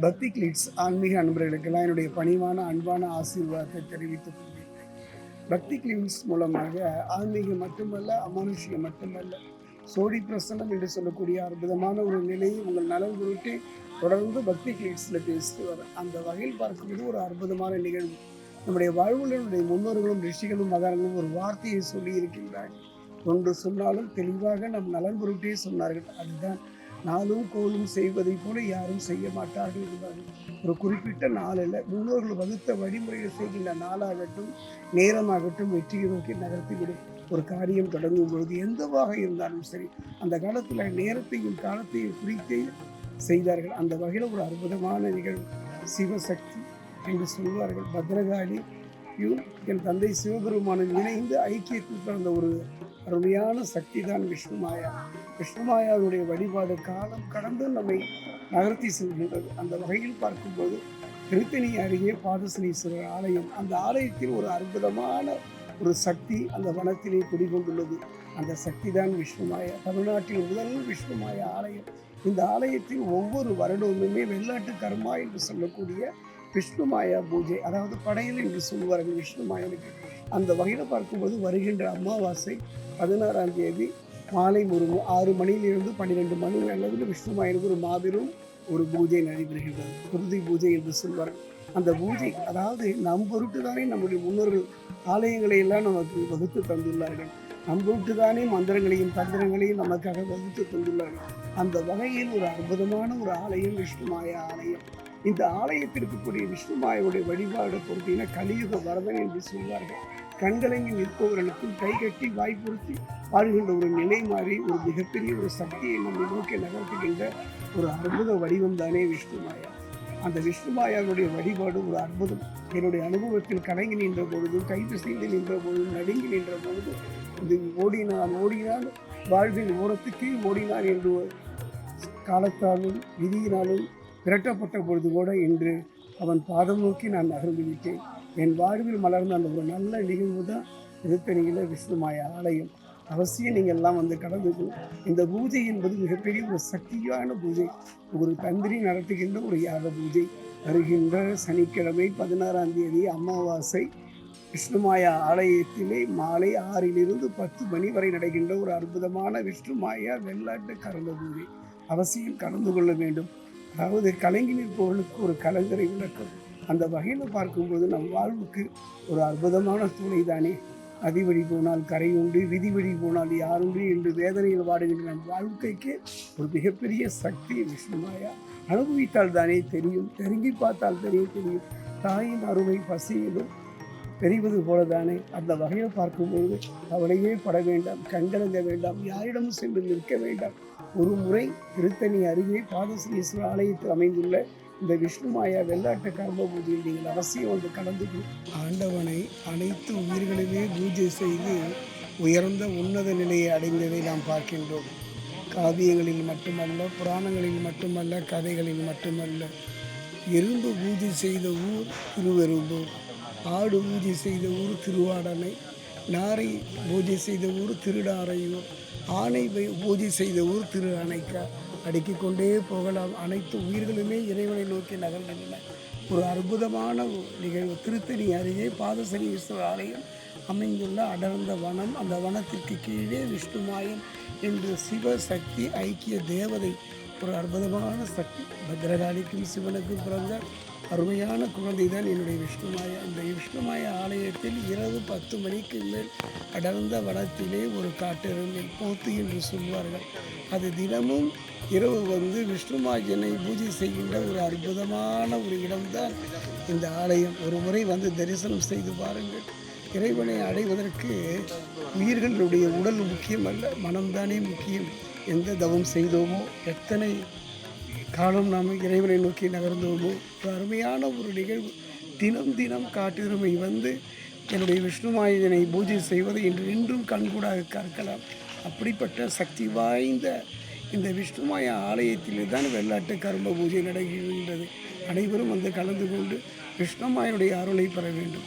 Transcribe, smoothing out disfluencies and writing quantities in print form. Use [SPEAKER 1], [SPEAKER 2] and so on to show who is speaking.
[SPEAKER 1] பக்தி கிளிட்ஸ் ஆன்மீக அன்பர்களுக்கெல்லாம் என்னுடைய பணிவான அன்பான ஆசீர்வாதத்தை தெரிவித்துக் கொள்கிறேன். பக்தி கிளிட்ஸ் மூலமாக ஆன்மீகம் மட்டுமல்ல, அமானுஷ்யம் மட்டுமல்ல, சோடி பிரசன்னம் என்று சொல்லக்கூடிய அற்புதமான ஒரு நிலையை உங்கள் நலன் பொருட்டு தொடர்ந்து பக்தி கிளிட்ஸில் பேசிட்டு வரேன். அந்த வகையில் பார்க்கும்போது ஒரு அற்புதமான நிகழ்வு. நம்முடைய வாழ்வுகளுடைய முன்னோர்களும் ரிஷிகளும் மகான்களும் ஒரு வார்த்தையை சொல்லி இருக்கின்றார்கள். ஒன்று சொன்னாலும் தெளிவாக நம் நலன் பொருட்டே சொன்னார்கள். அதுதான் நாளும் கோலும் செய்வதைப் போல யாரும் செய்ய மாட்டார்கள் என்பார்கள். ஒரு குறிப்பிட்ட நாளில் முன்னோர்கள் வகுத்த வழிமுறைகள் செய்கின்ற நாளாகட்டும், நேரமாகட்டும் வெற்றியை நோக்கி நகர்த்திவிடும். ஒரு காரியம் தொடங்கும் பொழுது எந்தவாக இருந்தாலும் சரி, அந்த காலத்தில் நேரத்தையும் காலத்தையும் குறித்தே செய்தார்கள். அந்த வகையில் ஒரு அற்புதமான நிகழ்வு சிவசக்தி என்று சொல்வார்கள். பத்ரகாளி என் தந்தை சிவபெருமானின் இணைந்து ஐக்கியத்தில் பிறந்த ஒரு அருமையான சக்தி தான் விஷ்ணுமாயா. விஷ்ணுமாயாவுடைய வழிபாடு காலம் கடந்து நம்மை நகர்த்தி செல்கின்றது. அந்த வகையில் பார்க்கும்போது திருத்தணி அருகே பாதசனீஸ்வரர் ஆலயம், அந்த ஆலயத்தில் ஒரு அற்புதமான ஒரு சக்தி அந்த வனத்திலே குடிகொண்டுள்ளது. அந்த சக்தி தான் விஷ்ணுமாயா. தமிழ்நாட்டில் முதல் விஷ்ணுமாயா ஆலயம். இந்த ஆலயத்தில் ஒவ்வொரு வருடமுமே வெள்ளாட்டு கர்மா என்று சொல்லக்கூடிய விஷ்ணுமாயா பூஜை, அதாவது படையல் என்று சொல்வார்கள் விஷ்ணுமாயனுக்கு. அந்த வகையில் பார்க்கும்போது வருகின்ற அமாவாசை 16ஆம் தேதி மாலை ஒரு 6 மணியிலிருந்து 12 மணி அளவில் விஷ்ணுமாயனுக்கு ஒரு மாபெரும் ஒரு பூஜை நடைபெறுகின்றது. குருதி பூஜை என்று சொல்வார்கள். அந்த பூஜை, அதாவது நம் பொருட்டு தானே நம்முடைய முன்னோர்கள் ஆலயங்களை எல்லாம் நமக்கு வகுத்து தந்துள்ளார்கள். நம் பொருட்டு தானே மந்திரங்களையும் தந்திரங்களையும் நமக்காக வகுத்து தந்துள்ளார்கள். அந்த வகையில் ஒரு அற்புதமான ஒரு ஆலயம் விஷ்ணுமாயா ஆலயம். இந்த ஆலயத்தில் இருக்கக்கூடிய விஷ்ணுமாயோடைய வழிபாடு பொறுத்தீங்கன்னா கலியுக வரதன் என்று சொல்வார்கள். கண்கலங்கி நிற்பவர்களுக்கும் கைகட்டி வாய்ப்புறுத்தி வாழ்கின்ற ஒரு நிலை மாறி ஒரு மிகப்பெரிய ஒரு சக்தியை நம்மை நோக்கி நகர்த்துகின்ற ஒரு அற்புத வடிவம் தானே விஷ்ணுமாயா. அந்த விஷ்ணுமாயாவுடைய வழிபாடு ஒரு அற்புதம். என்னுடைய அனுபவத்தில் கலங்கி நின்ற பொழுதும், கைது செய்து நின்ற பொழுதும், நடுங்கி நின்ற பொழுதும், இது ஓடினால் வாழ்வின் ஓரத்துக்கே ஓடினான் என்று காலத்தாலும் விதியினாலும் விரட்டப்பட்ட பொழுது கூட இன்று அவன் பாதம் நோக்கி நான் நகர்ந்து விட்டேன். என் வாழ்வில் மலர்ந்த அந்த ஒரு நல்ல நிகழ்வு தான் திருத்தணியில் விஷ்ணுமாயா ஆலயம். அவசியம் நீங்கள் எல்லாம் வந்து கலந்துக்கணும். இந்த பூஜை என்பது மிகப்பெரிய ஒரு சக்தியான பூஜை. ஒரு தந்திரி நடத்துகின்ற ஒரு யாக பூஜை. வருகின்ற சனிக்கிழமை 16ஆம் தேதி அமாவாசை விஷ்ணுமாயா ஆலயத்திலே மாலை 6லிருந்து 10 மணி வரை நடக்கின்ற ஒரு அற்புதமான விஷ்ணுமாயா வெள்ளாட்டு கறந்த பூஜை. அவசியம் கலந்து கொள்ள வேண்டும். அதாவது கலங்கி நிற்பவர்களுக்கு ஒரு கலங்கரை விளக்கம். அந்த வகையில் பார்க்கும்போது நம் வாழ்வுக்கு ஒரு அற்புதமான துணை தானே. நதி வழி போனால் கரை உண்டு, விதி வழி போனால் யாருண்டு என்று வேதனையில் வாடுகின்ற நம் வாழ்க்கைக்கு ஒரு மிகப்பெரிய சக்தி விஷ்ணுமாயா. அனுபவித்தால் தானே தெரியும், நெருங்கி பார்த்தால் தெரியும். தாயின் அருமை பசியிலும் தெரிவது போல தானே. அந்த வகையில் பார்க்கும்போது கவலையே பட வேண்டாம், கண்கலங்க வேண்டாம், யாரிடமும் சென்று நிற்க வேண்டாம். ஒரு முறை திருத்தணி அருகே பாதசனீஸ்வரர் ஆலயத்தில் அமைந்துள்ள இந்த விஷ்ணுமாயா வெள்ளாட்டு கர்ம பூஜையில் நீங்கள் அவசியம் வந்து கலந்து ஆண்டவனை அனைத்து உயிர்களுமே பூஜை செய்து உயர்ந்த உன்னத நிலையை அடைந்ததை நாம் பார்க்கின்றோம். காவியங்களில் மட்டுமல்ல, புராணங்களில் மட்டுமல்ல, கதைகளில் மட்டுமல்ல. எறும்பு பூஜை செய்த ஊர் திருவெரும்பூர், ஆடு பூஜை செய்த ஊர் திருவாடனை, நாரை பூஜை செய்த ஊர் திருடாரையூர், ஆணை பூஜை செய்த ஊர் திரு அணைக்கா. அடுக்கிக் கொண்டே போகலாம். அனைத்து உயிர்களுமே இறைவனை நோக்கி நகர்கின்றன. ஒரு அற்புதமான நிகழ்வு. திருத்தணி அருகே பாதசனீஸ்வரர் ஆலயம் அமைந்துள்ள அடர்ந்த வனம். அந்த வனத்திற்கு கீழே விஷ்ணுமாயம் என்று சிவசக்தி ஐக்கிய தேவதை, ஒரு அற்புதமான சக்தி. பத்ரகாளிக்கும் சிவனுக்கும் பிறந்த அருமையான குழந்தை தான் என்னுடைய விஷ்ணுமாயா. இந்த விஷ்ணுமாயா ஆலயத்தில் இரவு 10 மணிக்கு மேல் அடர்ந்த வனத்திலே ஒரு காட்டெருமை போத்து என்று சொல்வார்கள். அது தினமும் இரவு வந்து விஷ்ணுமாயனை பூஜை செய்கின்ற ஒரு அற்புதமான ஒரு இடம்தான் இந்த ஆலயம். ஒரு முறை வந்து தரிசனம் செய்து பாருங்கள். இறைவனை அடைவதற்கு உயிர்களுடைய உடல் முக்கியமல்ல, மனம்தானே முக்கியம். எந்த தவம் செய்தோமோ, எத்தனை காலம் நாம் இறைவனை நோக்கி நகர்ந்தோமோ, ஒரு அருமையான ஒரு நிகழ்வு. தினம் காட்டெருமை வந்து என்னுடைய விஷ்ணுமாயனை பூஜை செய்வதை இன்றும் கண்கூடாக கற்கலாம். அப்படிப்பட்ட சக்தி வாய்ந்த இந்த விஷ்ணுமாயா ஆலயத்திலே தான் வெள்ளாட்டு கர்ம பூஜை நடைபெறுகின்றது. அனைவரும் வந்து கலந்து கொண்டு விஷ்ணுமாயனுடைய அருளை பெற வேண்டும்.